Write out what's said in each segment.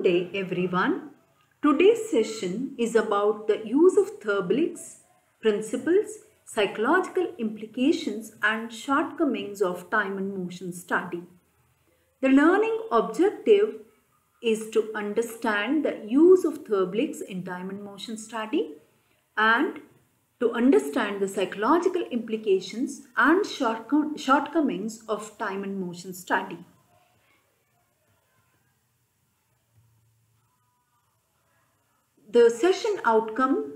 day everyone. Today's session is about the use of Therbligs, principles, psychological implications and shortcomings of time and motion study. The learning objective is to understand the use of Therbligs in time and motion study and to understand the psychological implications and shortcomings of time and motion study. The session outcome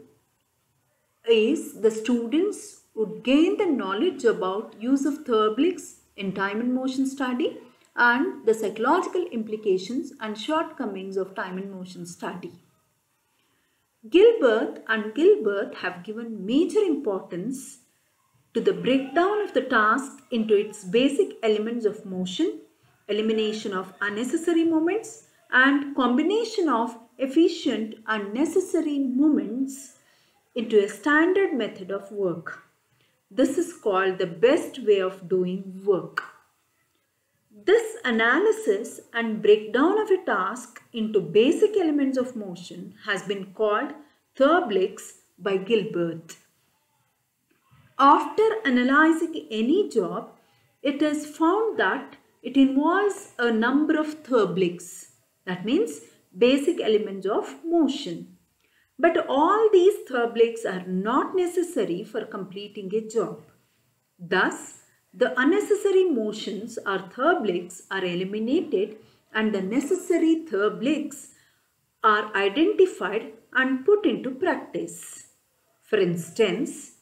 is the students would gain the knowledge about use of Therbligs in time and motion study and the psychological implications and shortcomings of time and motion study. Gilbert and Gilbert have given major importance to the breakdown of the task into its basic elements of motion, elimination of unnecessary moments, and combination of efficient and necessary movements into a standard method of work. This is called the best way of doing work. This analysis and breakdown of a task into basic elements of motion has been called Therbligs by Gilbert. After analyzing any job, it is found that it involves a number of Therbligs. That means basic elements of motion. But all these Therbligs are not necessary for completing a job. Thus, the unnecessary motions or Therbligs are eliminated and the necessary Therbligs are identified and put into practice. For instance,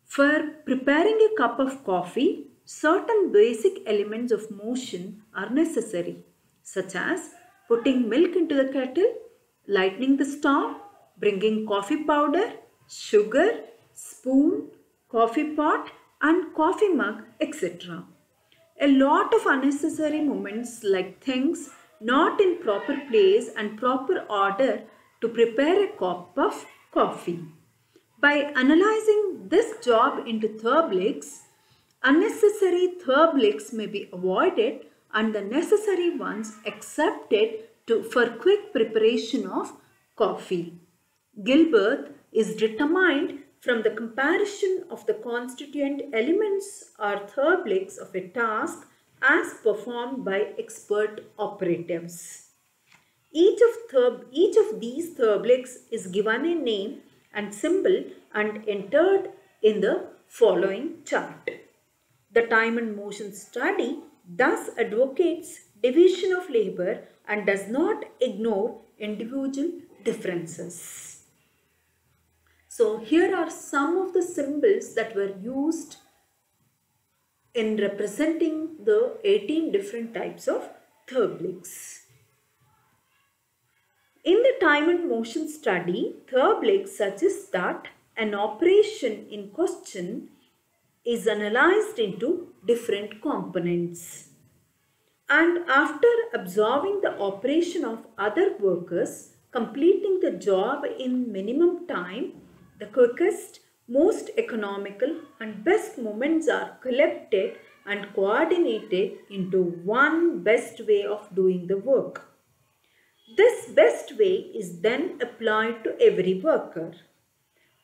for preparing a cup of coffee, certain basic elements of motion are necessary, such as putting milk into the kettle, lighting the stove, bringing coffee powder, sugar, spoon, coffee pot and coffee mug, etc. A lot of unnecessary moments like things not in proper place and proper order to prepare a cup of coffee. By analyzing this job into Therbligs, unnecessary Therbligs may be avoided and the necessary ones accepted for quick preparation of coffee. Gilbert is determined from the comparison of the constituent elements or Therbligs of a task as performed by expert operatives. Each of these Therbligs is given a name and symbol and entered in the following chart. The time and motion study thus advocates division of labor and does not ignore individual differences. So here are some of the symbols that were used in representing the 18 different types of Therbligs. In the time and motion study, Therbligs suggests that an operation in question is analyzed into different components. And after observing the operation of other workers completing the job in minimum time, the quickest, most economical and best moments are collected and coordinated into one best way of doing the work. This best way is then applied to every worker.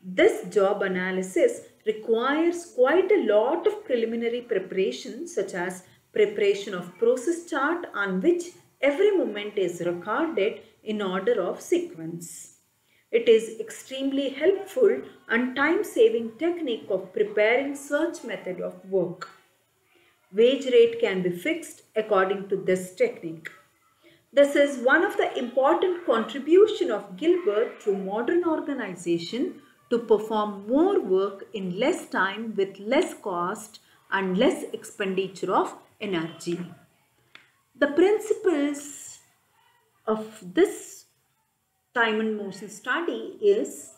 This job analysis requires quite a lot of preliminary preparation, such as preparation of process chart on which every moment is recorded in order of sequence. It is extremely helpful and time-saving technique of preparing such method of work. Wage rate can be fixed according to this technique. This is one of the important contribution of Gilbert to modern organization to perform more work in less time with less cost and less expenditure of energy. The principles of this time and motion study is,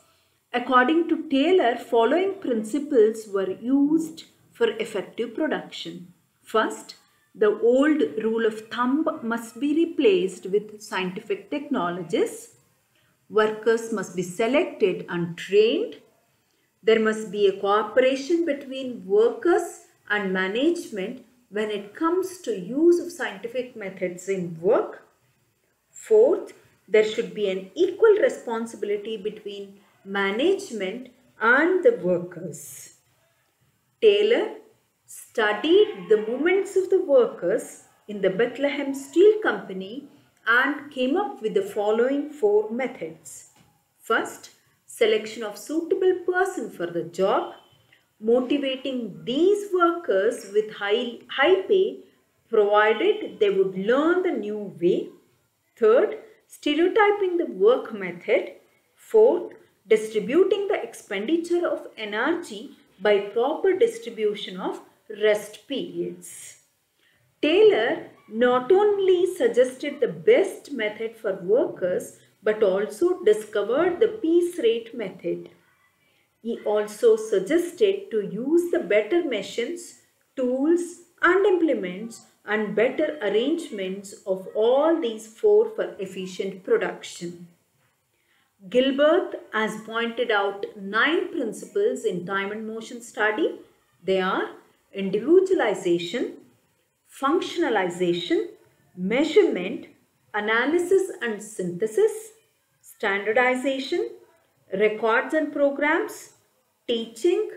according to Taylor, following principles were used for effective production. First, the old rule of thumb must be replaced with scientific technologies. Workers must be selected and trained. There must be a cooperation between workers and management when it comes to use of scientific methods in work. Fourth, there should be an equal responsibility between management and the workers. Taylor studied the movements of the workers in the Bethlehem Steel Company and came up with the following 4 methods. First, selection of suitable person for the job, motivating these workers with high pay provided they would learn the new way. Third, stereotyping the work method. Fourth, distributing the expenditure of energy by proper distribution of rest periods. Taylor not only suggested the best method for workers but also discovered the piece rate method. He also suggested to use the better machines, tools and implements and better arrangements of all these 4 for efficient production. Gilbert has pointed out 9 principles in time and motion study. They are individualization, functionalization, measurement, analysis and synthesis, standardization, records and programs, teaching,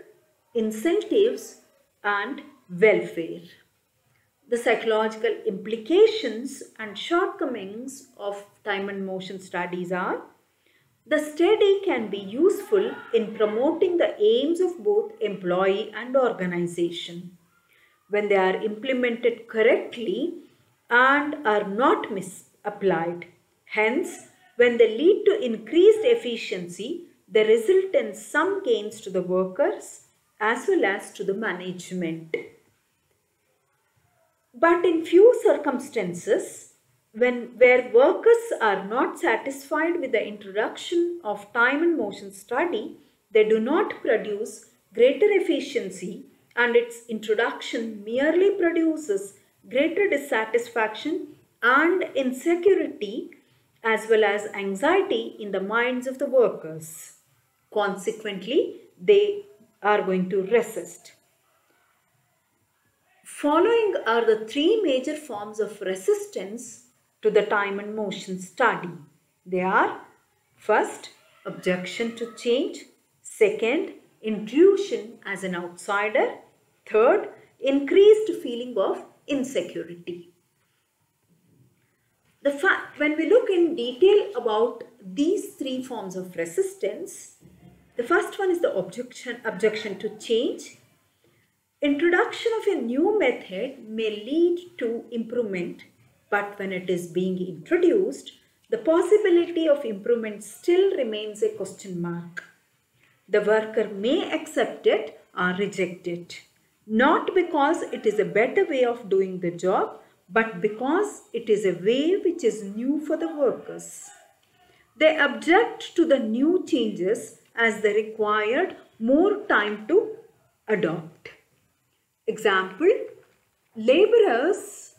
incentives and welfare. The psychological implications and shortcomings of time and motion studies are: the study can be useful in promoting the aims of both employee and organization when they are implemented correctly and are not misapplied. Hence, when they lead to increased efficiency, they result in some gains to the workers as well as to the management. But in few circumstances, where workers are not satisfied with the introduction of time and motion study, they do not produce greater efficiency, and its introduction merely produces greater dissatisfaction and insecurity as well as anxiety in the minds of the workers. Consequently, they are going to resist. Following are the 3 major forms of resistance to the time and motion study. They are: first, objection to change; second, intrusion as an outsider; third, increased feeling of insecurity. When we look in detail about these 3 forms of resistance, the first one is the objection to change. Introduction of a new method may lead to improvement, but when it is being introduced, the possibility of improvement still remains a question mark. The worker may accept it or reject it, not because it is a better way of doing the job, but because it is a way which is new for the workers. They object to the new changes as they required more time to adopt. Example, laborers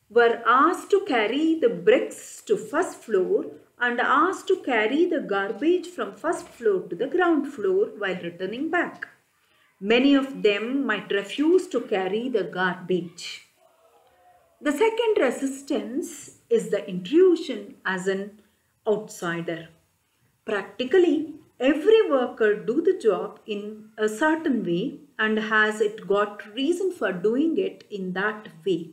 were asked to carry the bricks to first floor and asked to carry the garbage from first floor to the ground floor while returning back. Many of them might refuse to carry the garbage. The second resistance is the intrusion as an outsider. Practically, every worker do the job in a certain way and has it got reason for doing it in that way.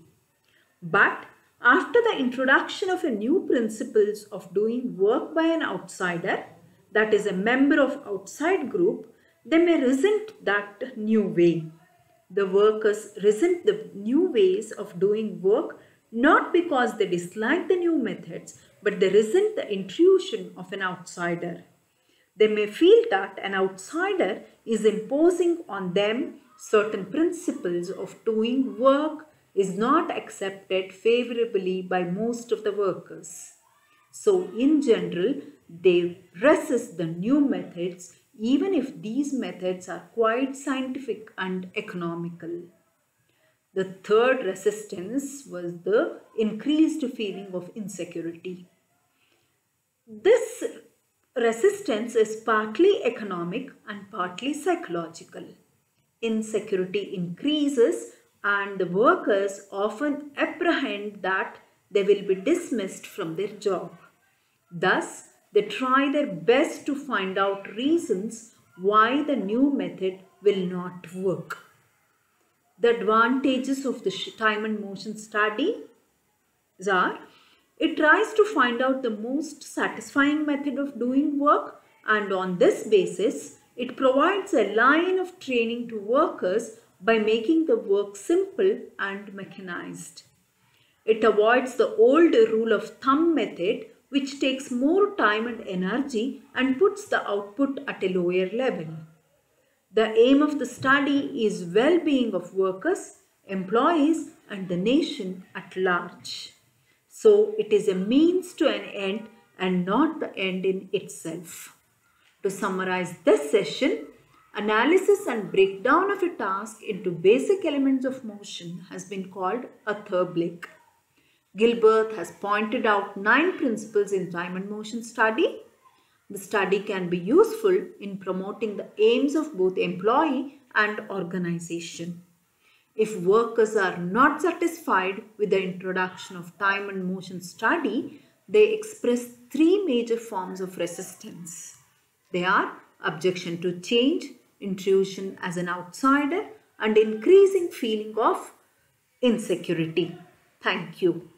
But after the introduction of a new principles of doing work by an outsider, that is a member of outside group, they may resent that new way. The workers resent the new ways of doing work not because they dislike the new methods, but they resent the intrusion of an outsider. They may feel that an outsider is imposing on them certain principles of doing work is not accepted favorably by most of the workers. So in general, they resist the new methods even if these methods are quite scientific and economical. The third resistance was the increased feeling of insecurity. This resistance is partly economic and partly psychological. Insecurity increases and the workers often apprehend that they will be dismissed from their job. Thus, they try their best to find out reasons why the new method will not work. The advantages of the time and motion study are, it tries to find out the most satisfying method of doing work, and on this basis, it provides a line of training to workers by making the work simple and mechanized. It avoids the old rule of thumb method, which takes more time and energy and puts the output at a lower level. The aim of the study is well-being of workers, employees, and the nation at large. So it is a means to an end and not the end in itself. To summarize this session, analysis and breakdown of a task into basic elements of motion has been called a Therblig. Gilbert has pointed out 9 principles in time and motion study. The study can be useful in promoting the aims of both employee and organization. If workers are not satisfied with the introduction of time and motion study, they express 3 major forms of resistance. They are objection to change, intrusion as an outsider, and increasing feeling of insecurity. Thank you.